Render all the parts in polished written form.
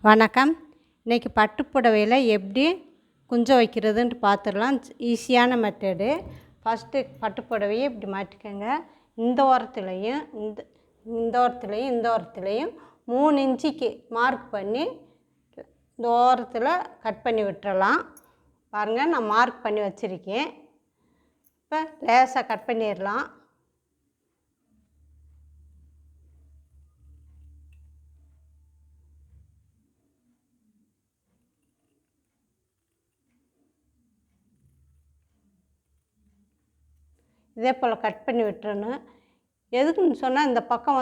வணக்கம். இன்றைக்கி பட்டு புடவையில் எப்படி குஞ்சம் வைக்கிறதுன்ட்டு பார்த்துடலாம். ஈஸியான மெத்தடு. ஃபஸ்ட்டு பட்டு புடவையை இப்படி மாட்டிக்கோங்க. இந்த ஓரத்துலேயும் இந்த ஓரத்துலேயும் 3 இன்ச்சுக்கு மார்க் பண்ணி இந்த ஓரத்தில் கட் பண்ணி விட்டுறலாம். பாருங்கள், நான் மார்க் பண்ணி வச்சுருக்கேன். இப்போ லேசாக கட் பண்ணிடலாம். இதே போல் கட் பண்ணி விட்டுறணும். எதுக்குன்னு சொன்னால், இந்த பக்கம்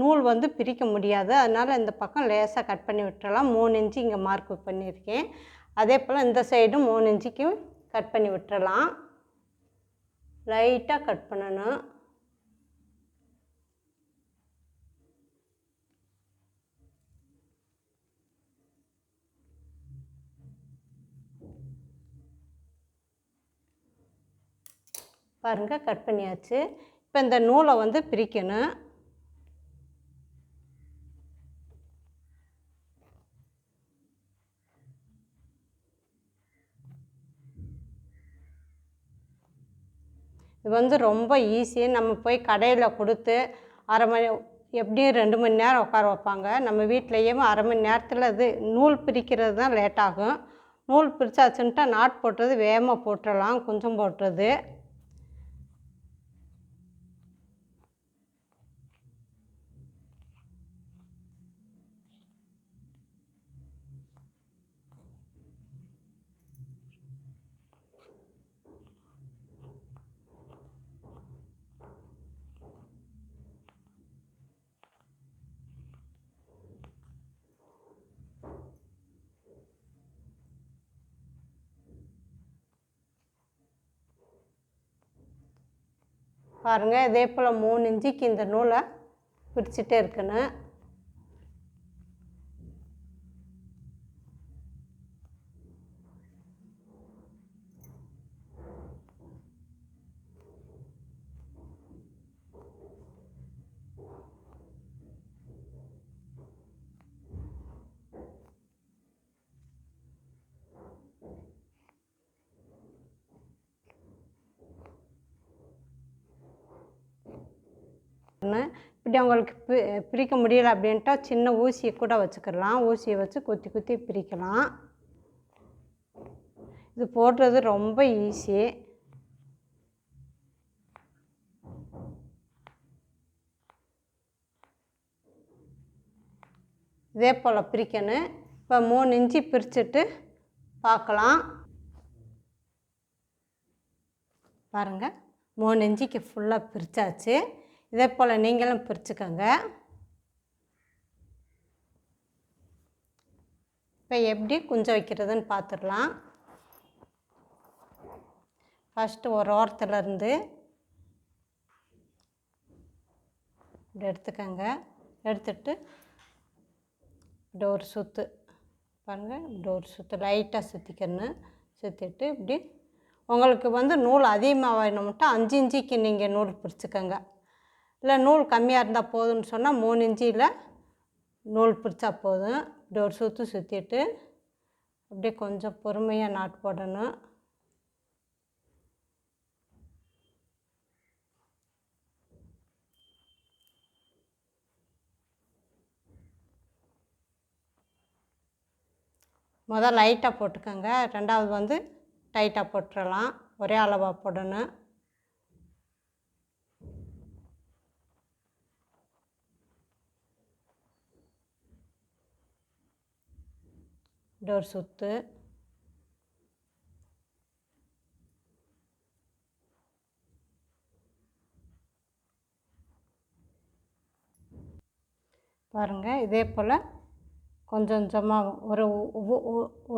நூல் பிரிக்க முடியாது. அதனால் இந்த பக்கம் லேசாக கட் பண்ணி விட்டுறலாம். 3 இன்ச்சு இங்கே மார்க் பண்ணியிருக்கேன். அதே போல் இந்த சைடும் 3 இன்ச்சுக்கு கட் பண்ணி விட்டுறலாம். லைட்டாக கட் பண்ணணும். பாருங்கள், கட் பண்ணியாச்சு. இப்போ இந்த நூலை பிரிக்கணும். இது ரொம்ப ஈஸி. நம்ம போய் கடையில் கொடுத்து அரை மணி, எப்படியும் 2 மணி நேரம் உட்கார வைப்பாங்க. நம்ம வீட்டிலையே அரை மணி நேரத்தில் இது நூல் பிரிக்கிறது தான் லேட் ஆகும். நூல் பிரித்தாச்சுன்ட்டா நாட் போட்டுறது வேகமாக போட்டுடலாம். குஞ்சம் போட்டுறது. பாருங்கள், இதே போல் 3 இன்ச்சுக்கு இந்த நூலை பிரிச்சுட்டே இருக்கணும். இப்படி அவங்களுக்கு பிரிக்க முடியலை அப்படின்ட்டா சின்ன ஊசியை கூட வச்சுக்கலாம். ஊசியை வச்சு குத்தி குத்தி பிரிக்கலாம். இது போடுறது ரொம்ப ஈஸி. இதே போல் பிரிக்கணும். இப்போ 3 இன்ச்சு பிரிச்சுட்டு பார்க்கலாம். பாருங்கள், 3 இன்ச்சுக்கு ஃபுல்லாக பிரித்தாச்சு. இதே போல் நீங்களும் பிரிச்சுக்கோங்க. இப்போ எப்படி குஞ்சம் வைக்கிறதுன்னு பார்த்துடலாம். ஃபஸ்ட்டு ஒரு ஓரத்துலேருந்து இப்படி எடுத்துக்கோங்க. எடுத்துட்டு இப்படி ஒரு சுற்று, பாருங்கள், இப்படி ஒரு சுற்று லைட்டாக சுற்றிக்கணும். சுற்றிட்டு இப்படி உங்களுக்கு நூல் அதிகமாக வேணும்ட்டா 5 இன்ச்சுக்கு நீங்கள் நூல் பிரிச்சுக்கோங்க. இல்லை நூல் கம்மியாக இருந்தால் போதும்னு சொன்னால் 3 இன்ச்சில் நூல் பிரித்தா போதும். இப்படி ஒரு சுற்று சுற்றிட்டு அப்படியே கொஞ்சம் பொறுமையாக நாட் போடணும். முதல் லைட்டாக போட்டுக்கோங்க. ரெண்டாவது டைட்டாக போட்டுடலாம். ஒரே அளவாக போடணும். ஒரு சுற்று, பாருங்கள், இதே போல் கொஞ்சம் கொஞ்சமாக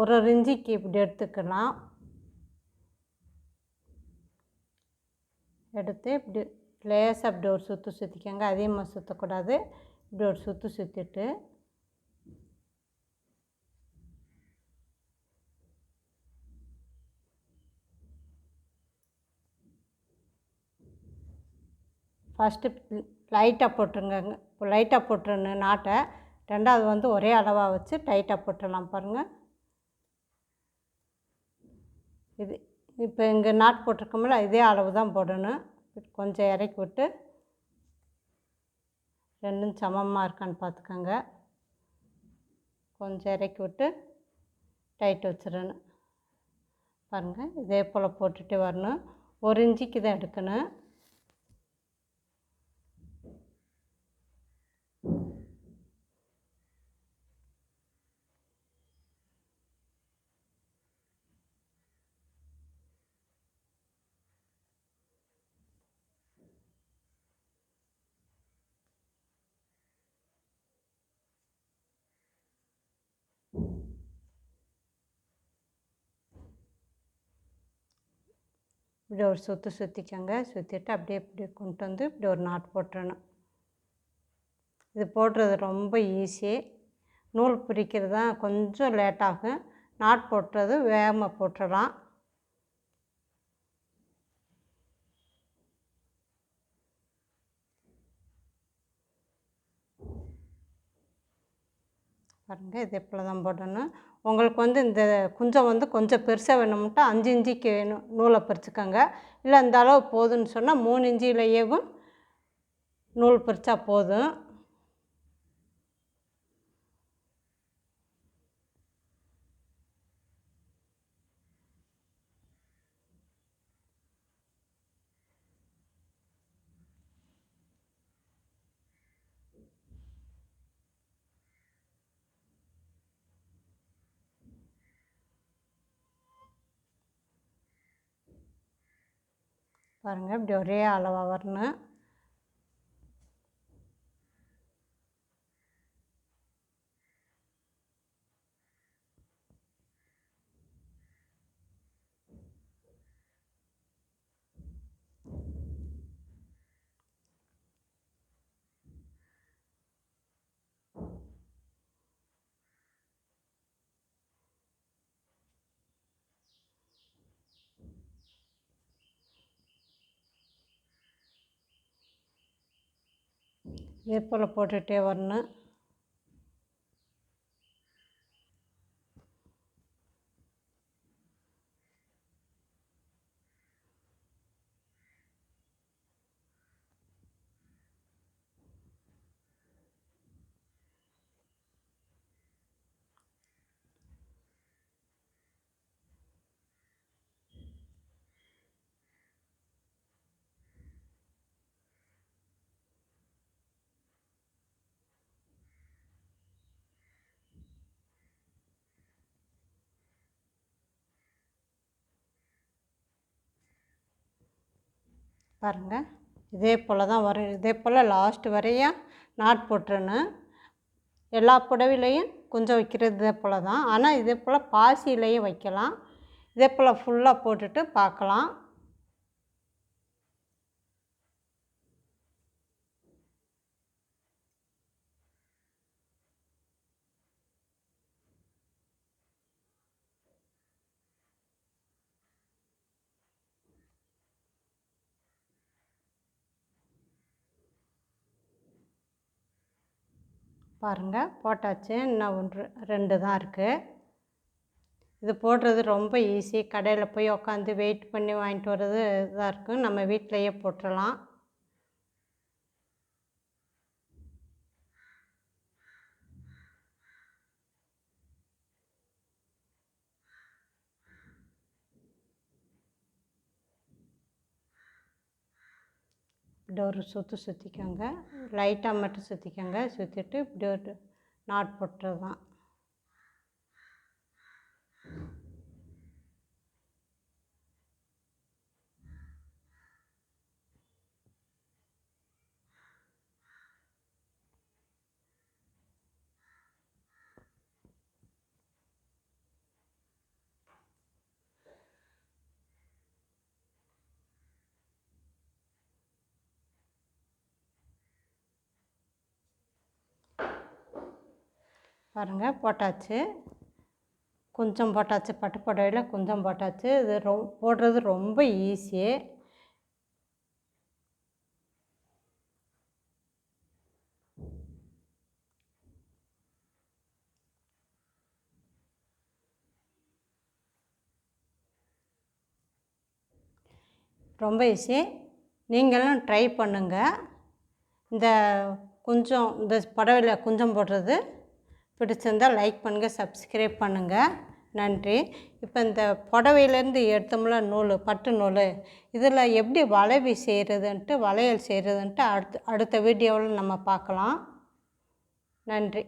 ஒரு இன்ச்சுக்கு இப்படி எடுத்துக்கலாம். எடுத்து இப்படி லேசாக இப்படி ஒரு சுற்று சுற்றிக்கோங்க. அதிகமாக சுற்றக்கூடாது. இப்படி ஒரு சுற்று சுற்றிட்டு ஃபஸ்ட்டு லைட்டாக போட்டுருங்க. இப்போ லைட்டாக போட்டுருணும் நாட்டை. ரெண்டாவது வந்து ஒரே அளவாக வச்சு டைட்டாக போட்டுடலாம் பாருங்கள். இது இப்போ இங்கே நாட் போட்டிருக்கோம்ல, இதே அளவு தான் போடணும். கொஞ்சம் இறக்கி விட்டு ரெண்டும் சமமாக இருக்கான்னு பார்த்துக்கோங்க. கொஞ்சம் இறக்கி விட்டு டைட் வச்சிடணும் பாருங்கள். இதே போல் போட்டுகிட்டே வரணும். 1 இன்ச்சுக்கு தான் எடுக்கணும். இப்படி ஒரு சுற்றிக்கோங்க. சுற்றிட்டு அப்படியே இப்படி கொண்டு வந்து இப்படி ஒரு நாட் போட்டுறணும். இது போடுறது ரொம்ப ஈஸி. நூல் பிரிக்கிறது தான் கொஞ்சம் லேட்டாகும். நாட் போட்டுறது வேகமாக போட்டுடலாம். பாருங்கள், இதே போல் தான் போடணும். உங்களுக்கு வந்து இந்த குஞ்சம் வந்து கொஞ்சம் பெருசாக வேணும்ட்டா 5 இன்ச்சுக்கு நூலை பறிச்சுக்கோங்க. இல்லை இந்த அளவு போதும்னு சொன்னால் 3 இன்ச்சிலேயேவும் நூல் பறித்தா போதும். பாருங்கள், இப்படி ஒரே அளவாக வரணும். இதே போல் போட்டுகிட்டே வரணும். பாருங்கள், இதே போல் தான் வரும். இதே போல் லாஸ்ட் வரையும் நாட் போட்டுறணும். எல்லா புடவையிலையும் கொஞ்சம் வைக்கிறது இதே போல் தான். ஆனால் இதே போல் பாசியிலையும் வைக்கலாம். இதே போல் ஃபுல்லாக போட்டுட்டு பார்க்கலாம். பாருங்கள், போட்டாச்சு. இன்னும் 1 2 தான் இருக்குது. இது போடுறது ரொம்ப ஈஸி. கடையில் போய் உட்காந்து வெயிட் பண்ணி வாங்கிட்டு வர்றது இதாக இருக்கும். நம்ம வீட்டிலையே போட்டுடலாம். இப்படி ஒரு சுற்றிக்கோங்க. லைட்டாக மட்டும் சுற்றிக்கோங்க. சுற்றிட்டு இப்படி ஒரு நாட் போட்டுறது தான். பாருங்கள், போட்டாச்சு. கொஞ்சம் போட்டாச்சு. பட்டு புடவையில் கொஞ்சம் போட்டாச்சு. இது போடுறது ரொம்ப ஈஸி. ரொம்ப ஈஸி. நீங்களும் ட்ரை பண்ணுங்கள். இந்த புடவையில் குஞ்சம் போடுறது பிடிச்சிருந்தால் லைக் பண்ணுங்கள், சப்ஸ்கிரைப் பண்ணுங்கள். நன்றி. இப்போ இந்த புடவையிலேருந்து எடுத்தோம்ல நூல், பட்டு நூல், இதில் எப்படி வளையல் செய்கிறதுன்ட்டு அடுத்த வீடியோவில் நம்ம பார்க்கலாம். நன்றி.